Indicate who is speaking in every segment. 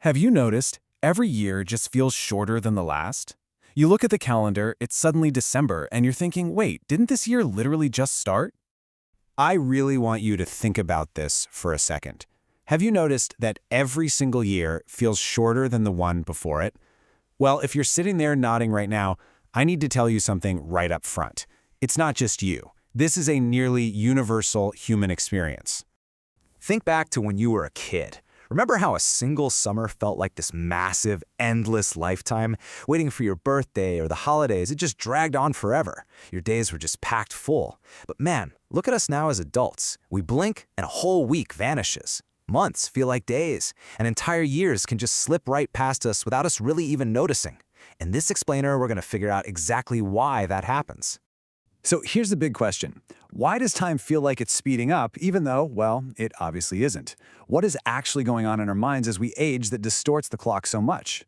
Speaker 1: Have you noticed every year just feels shorter than the last? You look at the calendar, it's suddenly December, and you're thinking, wait, didn't this year literally just start?
Speaker 2: I really want you to think about this for a second. Have you noticed that every single year feels shorter than the one before it? Well, if you're sitting there nodding right now, I need to tell you something right up front. It's not just you. This is a nearly universal human experience.
Speaker 3: Think back to when you were a kid. Remember how a single summer felt like this massive, endless lifetime? Waiting for your birthday or the holidays, it just dragged on forever. Your days were just packed full. But man, look at us now as adults. We blink and a whole week vanishes. Months feel like days, and entire years can just slip right past us without us really even noticing. In this explainer, we're going to figure out exactly why that happens.
Speaker 4: So here's the big question. Why does time feel like it's speeding up, even though, well, it obviously isn't? What is actually going on in our minds as we age that distorts the clock so much?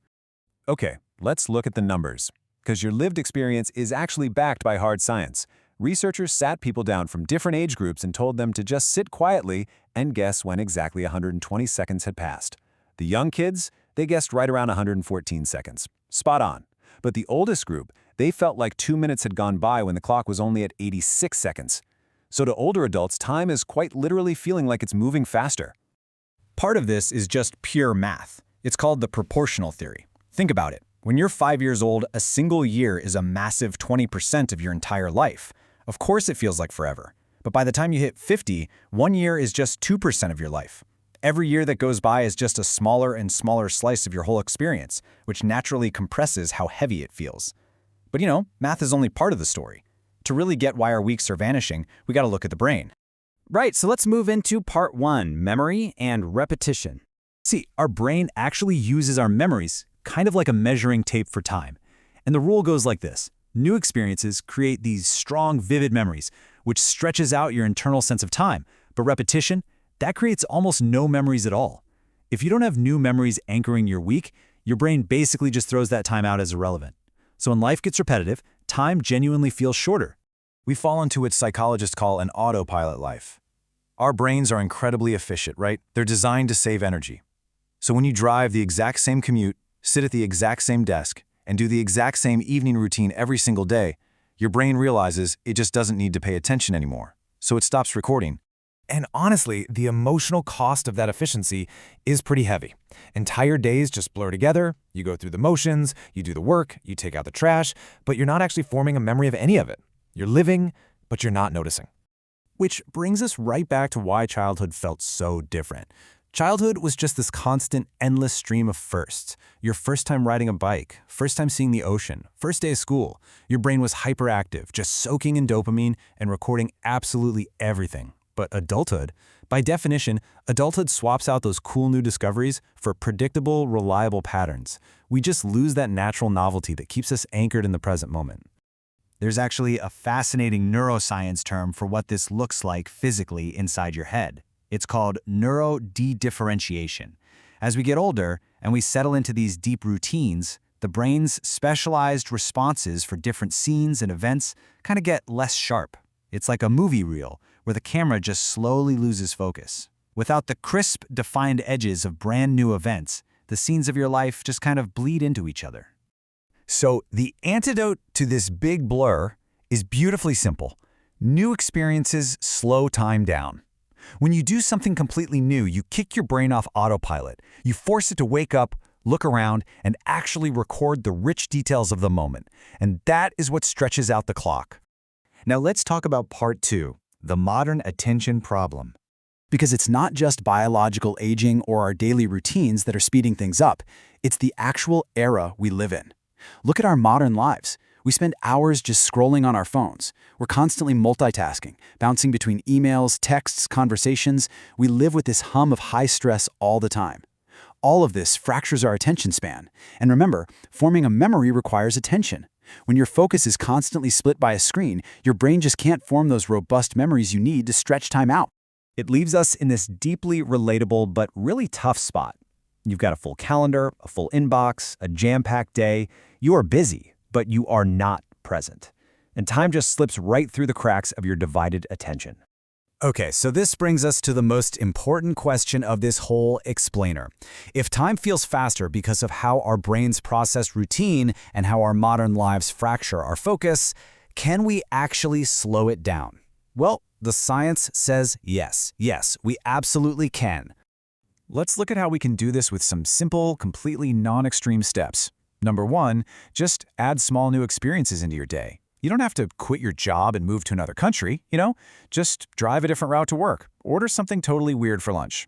Speaker 5: Okay, let's look at the numbers. Because your lived experience is actually backed by hard science. Researchers sat people down from different age groups and told them to just sit quietly and guess when exactly 120 seconds had passed. The young kids, they guessed right around 114 seconds. Spot on. But the oldest group, they felt like 2 minutes had gone by when the clock was only at 86 seconds. So to older adults, time is quite literally feeling like it's moving faster.
Speaker 6: Part of this is just pure math. It's called the proportional theory. Think about it. When you're 5 years old, a single year is a massive 20% of your entire life. Of course it feels like forever. But by the time you hit 50, 1 year is just 2% of your life. Every year that goes by is just a smaller and smaller slice of your whole experience, which naturally compresses how heavy it feels. But math is only part of the story. To really get why our weeks are vanishing, we gotta look at the brain.
Speaker 7: Right, so let's move into part 1, memory and repetition.
Speaker 6: See, our brain actually uses our memories kind of like a measuring tape for time. And the rule goes like this. New experiences create these strong, vivid memories, which stretches out your internal sense of time. But repetition, that creates almost no memories at all. If you don't have new memories anchoring your week, your brain basically just throws that time out as irrelevant. So when life gets repetitive, time genuinely feels shorter.
Speaker 5: We fall into what psychologists call an autopilot life. Our brains are incredibly efficient, right? They're designed to save energy. So when you drive the exact same commute, sit at the exact same desk, and do the exact same evening routine every single day, your brain realizes it just doesn't need to pay attention anymore. So it stops recording.
Speaker 8: And honestly, the emotional cost of that efficiency is pretty heavy. Entire days just blur together, you go through the motions, you do the work, you take out the trash, but you're not actually forming a memory of any of it. You're living, but you're not noticing.
Speaker 1: Which brings us right back to why childhood felt so different. Childhood was just this constant, endless stream of firsts. Your first time riding a bike, first time seeing the ocean, first day of school. Your brain was hyperactive, just soaking in dopamine and recording absolutely everything. But adulthood, by definition, adulthood swaps out those cool new discoveries for predictable, reliable patterns. We just lose that natural novelty that keeps us anchored in the present moment.
Speaker 9: There's actually a fascinating neuroscience term for what this looks like physically inside your head. It's called neurodedifferentiation. As we get older and we settle into these deep routines, the brain's specialized responses for different scenes and events kind of get less sharp. It's like a movie reel where the camera just slowly loses focus. Without the crisp, defined edges of brand new events, the scenes of your life just kind of bleed into each other.
Speaker 4: So the antidote to this big blur is beautifully simple. New experiences slow time down. When you do something completely new, you kick your brain off autopilot. You force it to wake up, look around, and actually record the rich details of the moment. And that is what stretches out the clock. Now let's talk about part 2, the modern attention problem.
Speaker 6: Because it's not just biological aging or our daily routines that are speeding things up. It's the actual era we live in. Look at our modern lives. We spend hours just scrolling on our phones. We're constantly multitasking, bouncing between emails, texts, conversations. We live with this hum of high stress all the time. All of this fractures our attention span. And remember, forming a memory requires attention. When your focus is constantly split by a screen, your brain just can't form those robust memories you need to stretch time out.
Speaker 7: It leaves us in this deeply relatable but really tough spot. You've got a full calendar, a full inbox, a jam-packed day. You are busy, but you are not present. And time just slips right through the cracks of your divided attention.
Speaker 4: Okay, so this brings us to the most important question of this whole explainer. If time feels faster because of how our brains process routine and how our modern lives fracture our focus, can we actually slow it down? Well, the science says yes. Yes, we absolutely can.
Speaker 1: Let's look at how we can do this with some simple, completely non-extreme steps. Number 1, just add small new experiences into your day. You don't have to quit your job and move to another country, Just drive a different route to work. Order something totally weird for lunch.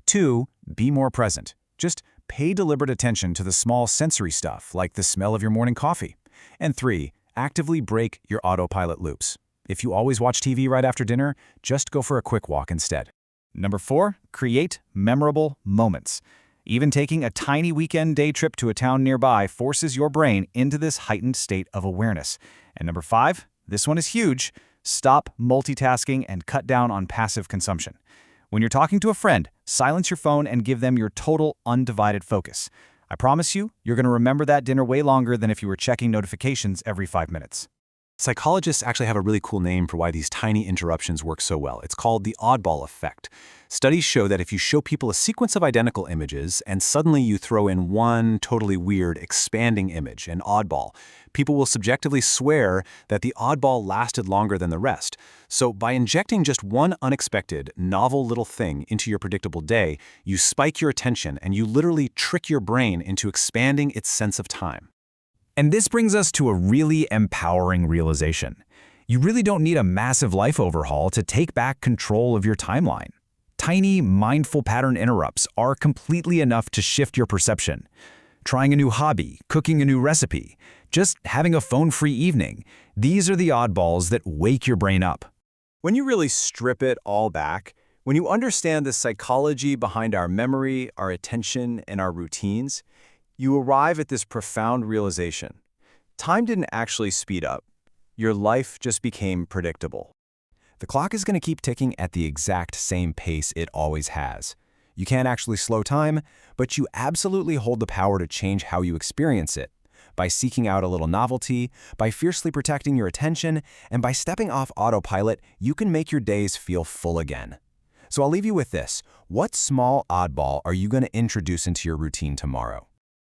Speaker 1: 2, be more present. Just pay deliberate attention to the small sensory stuff, like the smell of your morning coffee. And 3, actively break your autopilot loops. If you always watch TV right after dinner, just go for a quick walk instead.
Speaker 4: Number 4, create memorable moments. Even taking a tiny weekend day trip to a town nearby forces your brain into this heightened state of awareness. And number 5, this one is huge, stop multitasking and cut down on passive consumption. When you're talking to a friend, silence your phone and give them your total undivided focus. I promise you, you're going to remember that dinner way longer than if you were checking notifications every 5 minutes.
Speaker 1: Psychologists actually have a really cool name for why these tiny interruptions work so well. It's called the oddball effect. Studies show that if you show people a sequence of identical images and suddenly you throw in one totally weird, expanding image, an oddball, people will subjectively swear that the oddball lasted longer than the rest. So by injecting just one unexpected, novel little thing into your predictable day, you spike your attention and you literally trick your brain into expanding its sense of time.
Speaker 4: And this brings us to a really empowering realization. You really don't need a massive life overhaul to take back control of your timeline. Tiny, mindful pattern interrupts are completely enough to shift your perception. Trying a new hobby, cooking a new recipe, just having a phone-free evening, these are the oddballs that wake your brain up.
Speaker 2: When you really strip it all back, when you understand the psychology behind our memory, our attention, and our routines, you arrive at this profound realization. Time didn't actually speed up. Your life just became predictable.
Speaker 1: The clock is going to keep ticking at the exact same pace it always has. You can't actually slow time, but you absolutely hold the power to change how you experience it. By seeking out a little novelty, by fiercely protecting your attention, and by stepping off autopilot, you can make your days feel full again. So I'll leave you with this. What small oddball are you going to introduce into your routine tomorrow?